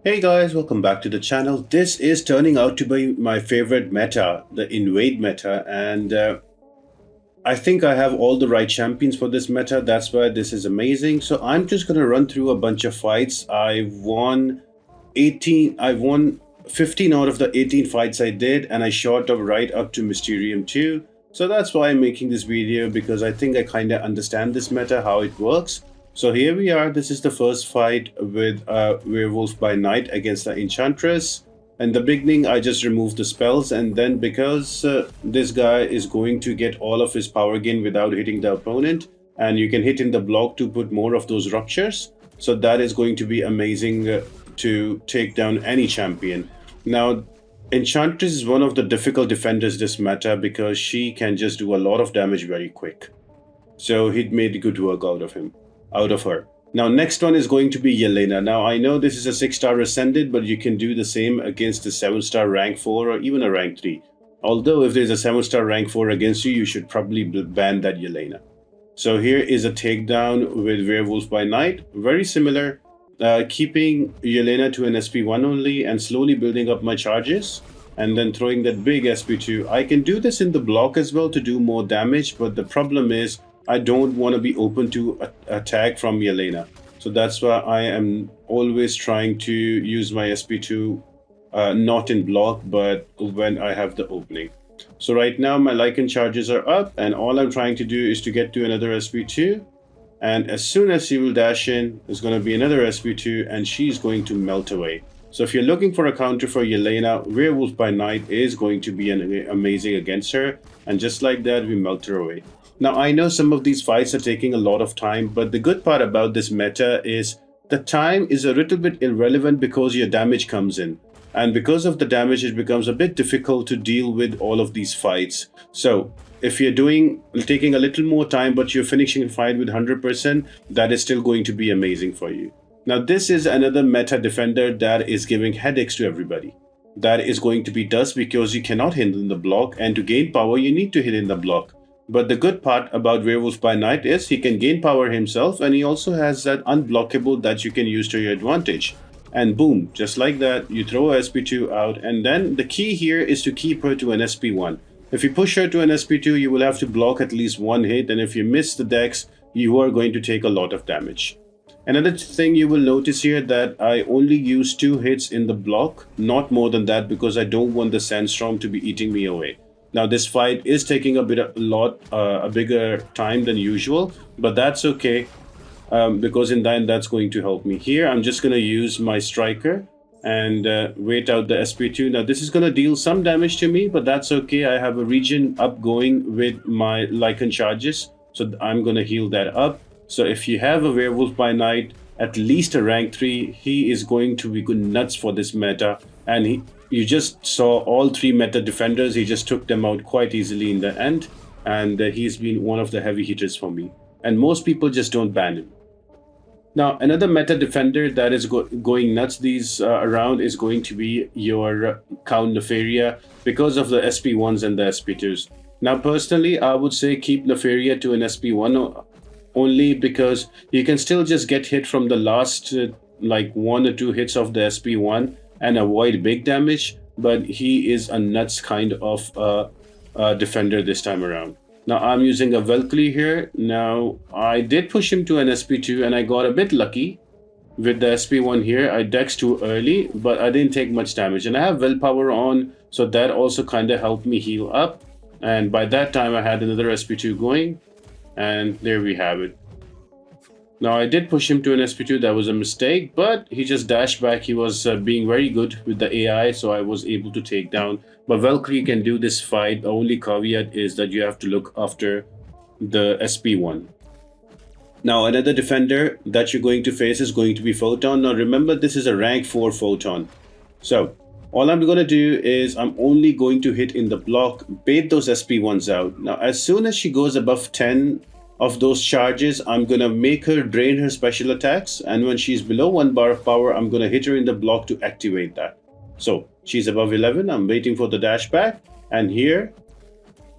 Hey guys, welcome back to the channel. This is turning out to be my favorite meta, the Invade meta, and I think I have all the right champions for this meta. That's why this is amazing. So I'm just gonna run through a bunch of fights. I won 15 out of the 18 fights I did, and I shot up right up to Mysterium 2. So that's why I'm making this video, because I think I kind of understand this meta, how it works. So here we are. This is the first fight with Werewolf by Night against the Enchantress. In the beginning, I just removed the spells, and then because this guy is going to get all of his power gain without hitting the opponent, and you can hit in the block to put more of those ruptures. So that is going to be amazing to take down any champion. Now, Enchantress is one of the difficult defenders this meta because she can just do a lot of damage very quick. So he made good work out of her. Now, next one is going to be Yelena. Now, I know this is a 6-star Ascended, but you can do the same against a 7-star rank 4 or even a rank 3. Although, if there's a 7-star rank 4 against you, you should probably ban that Yelena. So here is a takedown with Werewolf by Night. Very similar, keeping Yelena to an SP1 only and slowly building up my charges. And then throwing that big SP2. I can do this in the block as well to do more damage, but the problem is, I don't want to be open to attack from Yelena. So that's why I am always trying to use my SP2 not in block, but when I have the opening. So right now my Lycan charges are up, and all I'm trying to do is to get to another SP2. And as soon as she will dash in, there's going to be another SP2, and she's going to melt away. So if you're looking for a counter for Yelena, Werewolf by Night is going to be amazing against her. And just like that, we melt her away. Now, I know some of these fights are taking a lot of time, but the good part about this meta is the time is a little bit irrelevant because your damage comes in. And because of the damage, it becomes a bit difficult to deal with all of these fights. So if you're taking a little more time, but you're finishing a fight with 100%, that is still going to be amazing for you. Now, this is another meta defender that is giving headaches to everybody. That is going to be Dust because you cannot hit in the block, and to gain power, you need to hit in the block. But the good part about Werewolf by Night is he can gain power himself, and he also has that unblockable that you can use to your advantage. And boom, just like that, you throw SP2 out, and then the key here is to keep her to an SP1. If you push her to an SP2, you will have to block at least one hit, and if you miss the dex, you are going to take a lot of damage. Another thing you will notice here that I only use 2 hits in the block, not more than that, because I don't want the Sandstorm to be eating me away. Now, this fight is taking a bigger time than usual, but that's okay, because in the end, that's going to help me. Here, I'm just going to use my Striker and wait out the SP2. Now, this is going to deal some damage to me, but that's okay. I have a regen up going with my Lycan charges, so I'm going to heal that up. So if you have a Werewolf by Night, at least a rank 3, he is going to be good nuts for this meta, and you just saw all 3 meta defenders. He just took them out quite easily in the end, and he's been one of the heavy hitters for me. And most people just don't ban him. Now, another meta defender that is going nuts around is going to be your Count Nefaria because of the SP1s and the SP2s. Now, personally, I would say keep Nefaria to an SP1 only because you can still just get hit from the last like 1 or 2 hits of the SP1 and avoid big damage, but he is a nuts kind of defender this time around. Now, I'm using a Valkyrie here. Now, I did push him to an SP2 and I got a bit lucky with the SP1 here. I dexed too early, but I didn't take much damage. And I have willpower on, so that also kind of helped me heal up. And by that time, I had another SP2 going, and there we have it. Now, I did push him to an SP2, that was a mistake, but he just dashed back. He was being very good with the AI, so I was able to take down. But Valkyrie can do this fight. The only caveat is that you have to look after the SP1. Now, another defender that you're going to face is going to be Photon. Now, remember, this is a rank 4 Photon. So, all I'm going to do is I'm only going to hit in the block, bait those SP1s out. Now, as soon as she goes above 10 of those charges, I'm going to make her drain her special attacks. And when she's below 1 bar of power, I'm going to hit her in the block to activate that. So she's above 11. I'm waiting for the dash back. And here,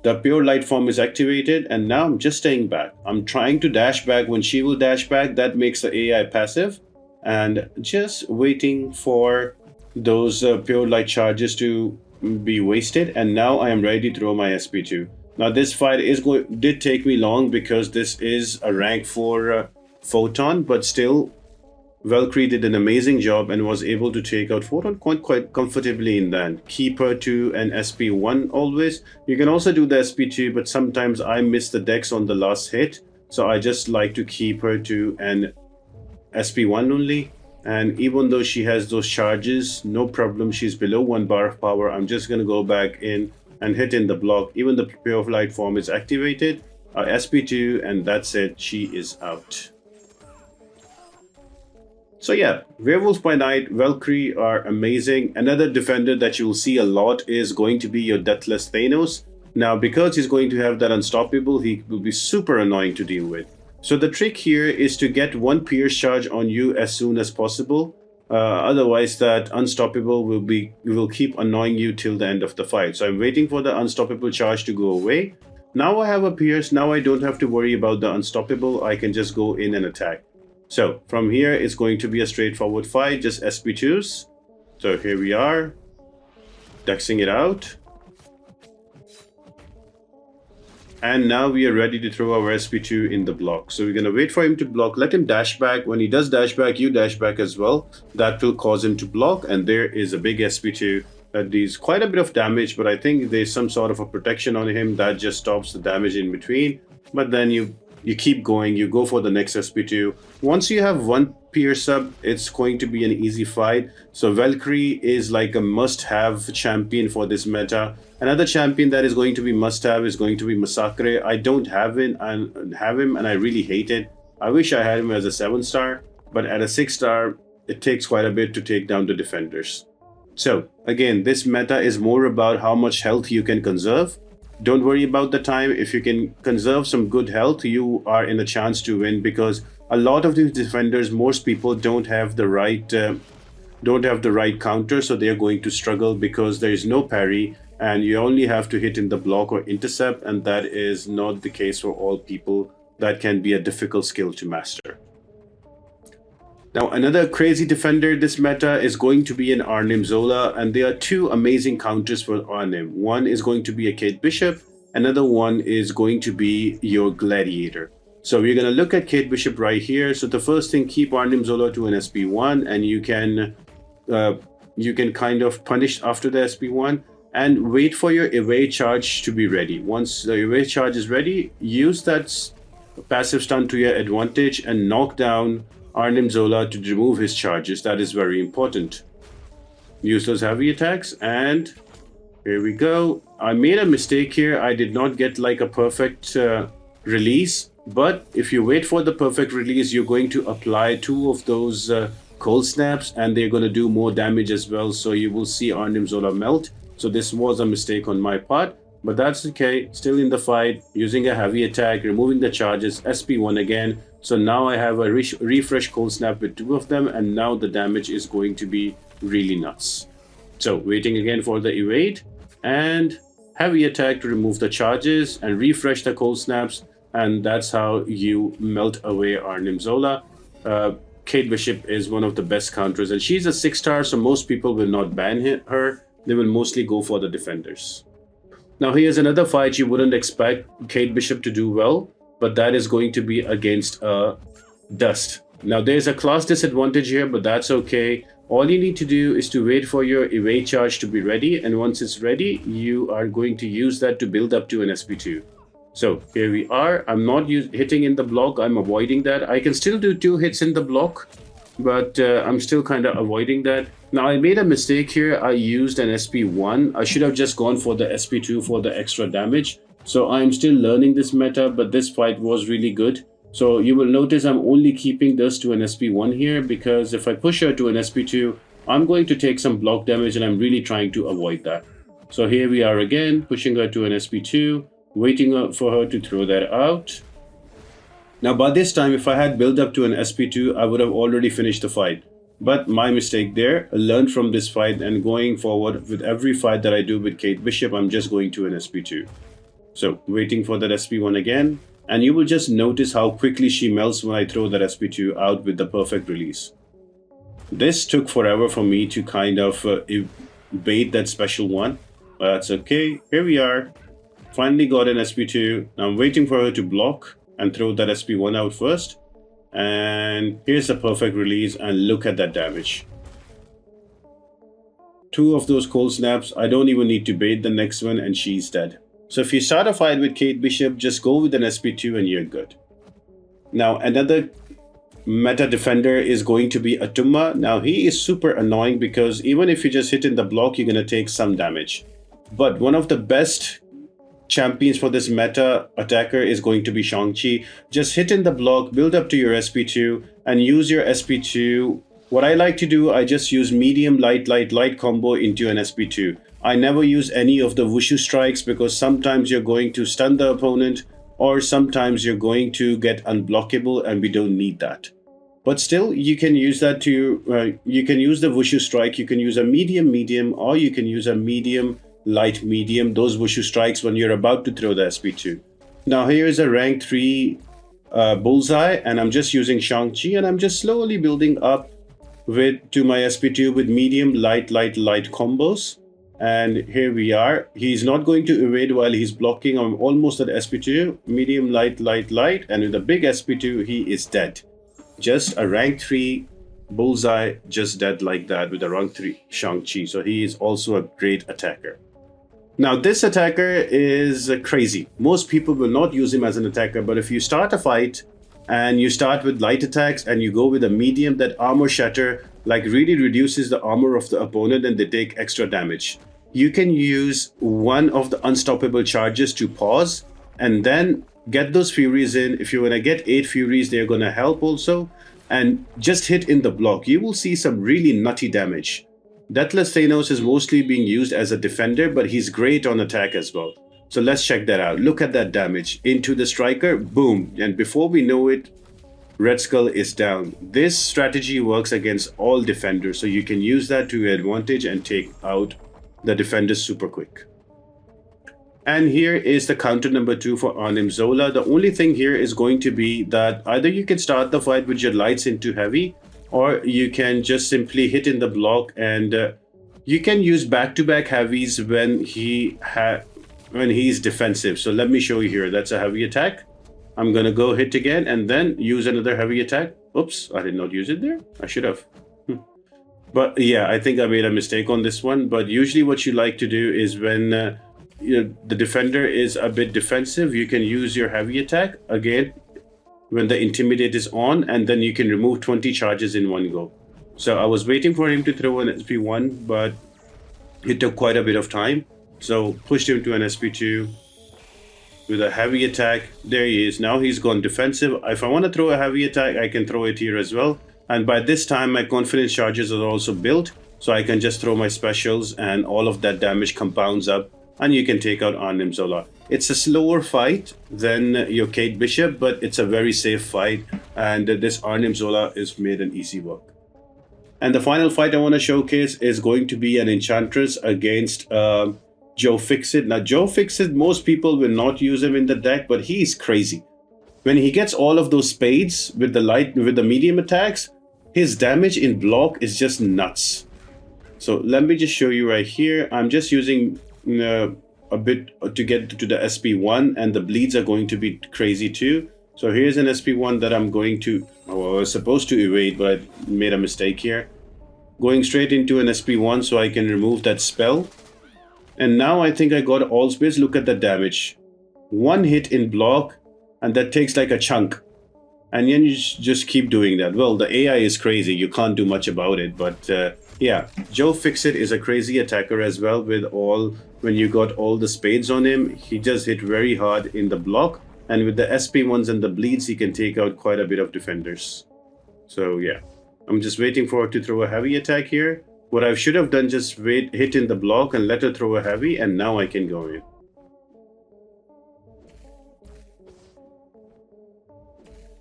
the pure light form is activated. And now I'm just staying back. I'm trying to dash back. When she will dash back, that makes the AI passive. and just waiting for those pure light charges to be wasted. And now I am ready to throw my SP2. Now this fight did take me long because this is a rank 4 Photon, but still Valkyrie did an amazing job and was able to take out Photon quite comfortably in that. Keep her to an SP1 always. You can also do the SP2, but sometimes I miss the dex on the last hit, so I just like to keep her to an SP1 only. And even though she has those charges, no problem, she's below 1 bar of power. I'm just gonna go back in and hit in the block. Even the Pure Light form is activated, SP2, and that's it, she is out. So yeah, Werewolves by Night, Valkyrie are amazing. Another defender that you will see a lot is going to be your Deathless Thanos. Now, because he's going to have that unstoppable, he will be super annoying to deal with. So the trick here is to get one pierce charge on you as soon as possible. Otherwise, that unstoppable will keep annoying you till the end of the fight. So I'm waiting for the unstoppable charge to go away. Now I have a pierce. Now I don't have to worry about the unstoppable. I can just go in and attack. So from here, it's going to be a straightforward fight, just SP2s. So here we are, dexing it out. And now we are ready to throw our SP2 in the block. So we're going to wait for him to block, let him dash back. When he does dash back, you dash back as well. That will cause him to block, and there is a big SP2 that deals quite a bit of damage, but I think there's some sort of a protection on him that just stops the damage in between. But then you keep going, you go for the next SP2. Once you have one pierce up, it's going to be an easy fight. So Valkyrie is like a must-have champion for this meta. Another champion that is going to be must-have is going to be Massacre. I don't have him, and I really hate it. I wish I had him as a 7-star, but at a 6-star, it takes quite a bit to take down the defenders. So again, this meta is more about how much health you can conserve. Don't worry about the time. If you can conserve some good health, you are in a chance to win, because a lot of these defenders, most people don't have the right counter, so they are going to struggle because there is no parry and you only have to hit in the block or intercept, and that is not the case for all people. That can be a difficult skill to master. Now, another crazy defender this meta is going to be an Arnim Zola, and there are two amazing counters for Arnim. One is going to be a Kate Bishop, another one is going to be your Gladiator. So we're going to look at Kate Bishop right here. So the first thing, keep Arnim Zola to an SP1, and you can kind of punish after the SP1 and wait for your evade charge to be ready. Once the evade charge is ready, use that passive stun to your advantage and knock down Arnim Zola to remove his charges. That is very important. Use those heavy attacks, and here we go. I made a mistake here. I did not get like a perfect release, but if you wait for the perfect release, you're going to apply 2 of those cold snaps, and they're going to do more damage as well. So you will see Arnim Zola melt. So this was a mistake on my part, but that's okay. Still in the fight, using a heavy attack, removing the charges, SP1 again. So now I have a refresh cold snap with 2 of them, and now the damage is going to be really nuts. So waiting again for the evade and heavy attack to remove the charges and refresh the cold snaps, and that's how you melt away Arnim Zola. Kate Bishop is one of the best counters, and she's a 6-star, so most people will not ban her. They will mostly go for the defenders. Now here's another fight you wouldn't expect Kate Bishop to do well, but that is going to be against Dust. Now there's a class disadvantage here, but that's okay. All you need to do is to wait for your evade charge to be ready, and once it's ready, you are going to use that to build up to an SP2. So here we are. I'm not hitting in the block, I'm avoiding that. I can still do 2 hits in the block, but I'm still kind of avoiding that. Now I made a mistake here. I used an SP1. I should have just gone for the SP2 for the extra damage. So I'm still learning this meta, but this fight was really good. So you will notice I'm only keeping this to an SP1 here, because if I push her to an SP2, I'm going to take some block damage, and I'm really trying to avoid that. So here we are again, pushing her to an SP2, waiting for her to throw that out. Now by this time, if I had built up to an SP2, I would have already finished the fight. But my mistake there, I learned from this fight, and going forward with every fight that I do with Kate Bishop, I'm just going to an SP2. So waiting for that SP1 again, and you will just notice how quickly she melts when I throw that SP2 out with the perfect release. This took forever for me to kind of evade that special one, but that's okay. Here we are. Finally got an SP2. Now I'm waiting for her to block and throw that SP1 out first. And here's the perfect release, and look at that damage. 2 of those cold snaps. I don't even need to bait the next one, and she's dead. So if you start a fight with Kate Bishop, just go with an SP2 and you're good. Now another meta defender is going to be Attuma. Now he is super annoying because even if you just hit in the block, you're going to take some damage. But one of the best champions for this meta attacker is going to be Shang Chi. Just hit in the block, build up to your SP2 and use your SP2. What I like to do, I just use medium light combo into an SP2. I never use any of the wushu strikes because sometimes you're going to stun the opponent or sometimes you're going to get unblockable, and we don't need that. But still, you can use that to, you can use the wushu strike, you can use a medium, or you can use a medium, light, those wushu strikes when you're about to throw the SP2. Now here is a rank 3 Bullseye, and I'm just using Shang Chi, and I'm just slowly building up to my SP2 with medium, light combos. And here we are. He's not going to evade while he's blocking. I'm almost at SP2, medium, light, and with a big SP2, he is dead. Just a rank 3 Bullseye, just dead like that with a rank 3 Shang Chi. So he is also a great attacker. Now this attacker is crazy. Most people will not use him as an attacker, but if you start a fight and you start with light attacks and you go with a medium, that armor shatter like really reduces the armor of the opponent and they take extra damage. You can use one of the unstoppable charges to pause and then get those furies in. If you're going to get 8 furies, they're going to help also. And just hit in the block. You will see some really nutty damage. Deathless Thanos is mostly being used as a defender, but he's great on attack as well. So let's check that out. Look at that damage. Into the striker, boom. And before we know it, Red Skull is down. This strategy works against all defenders, so you can use that to your advantage and take out the defenders super quick. And here is the counter number 2 for Arnim Zola. The only thing here is going to be that either you can start the fight with your lights into heavy, or you can just simply hit in the block, and you can use back-to-back heavies when he's defensive. So let me show you here. That's a heavy attack. I'm gonna go hit again and then use another heavy attack. Oops, I did not use it there. I should have. But yeah, I think I made a mistake on this one. But usually what you like to do is when the defender is a bit defensive, you can use your heavy attack again when the intimidate is on, and then you can remove 20 charges in one go. So I was waiting for him to throw an SP1, but it took quite a bit of time. So pushed him to an SP2 with a heavy attack. There he is. Now he's gone defensive. If I want to throw a heavy attack, I can throw it here as well. And by this time, my confidence charges are also built. So I can just throw my specials and all of that damage compounds up. And you can take out Arnim Zola. It's a slower fight than your Kate Bishop, but it's a very safe fight. And this Arnim Zola is made an easy work. And the final fight I want to showcase is going to be an Enchantress against Joe Fixit. Now Joe Fixit, most people will not use him in the deck, but he's crazy. When he gets all of those spades with the medium attacks, his damage in block is just nuts. So let me just show you right here. I'm just using a bit to get to the SP1, and the bleeds are going to be crazy too. So here's an SP1 that I'm going to, I was supposed to evade, but I made a mistake here. Going straight into an SP1 so I can remove that spell. And now I think I got all space. Look at the damage. One hit in block, and that takes like a chunk. And then you just keep doing that. Well, the AI is crazy. You can't do much about it. But yeah, Joe Fixit is a crazy attacker as well. When you got all the spades on him, he just hit very hard in the block. And with the SP1s and the bleeds, he can take out quite a bit of defenders. So yeah, I'm just waiting for her to throw a heavy attack here. What I should have done, just hit in the block and let her throw a heavy, and now I can go in.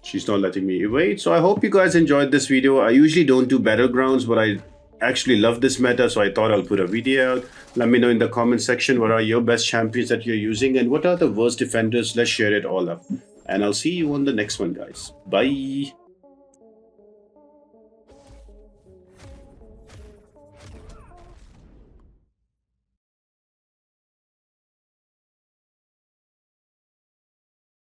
She's not letting me evade. So I hope you guys enjoyed this video. I usually don't do battlegrounds, but I actually love this meta, so I thought I'll put a video out. Let me know in the comment section what are your best champions that you're using and what are the worst defenders. Let's share it all up. And I'll see you on the next one, guys. Bye.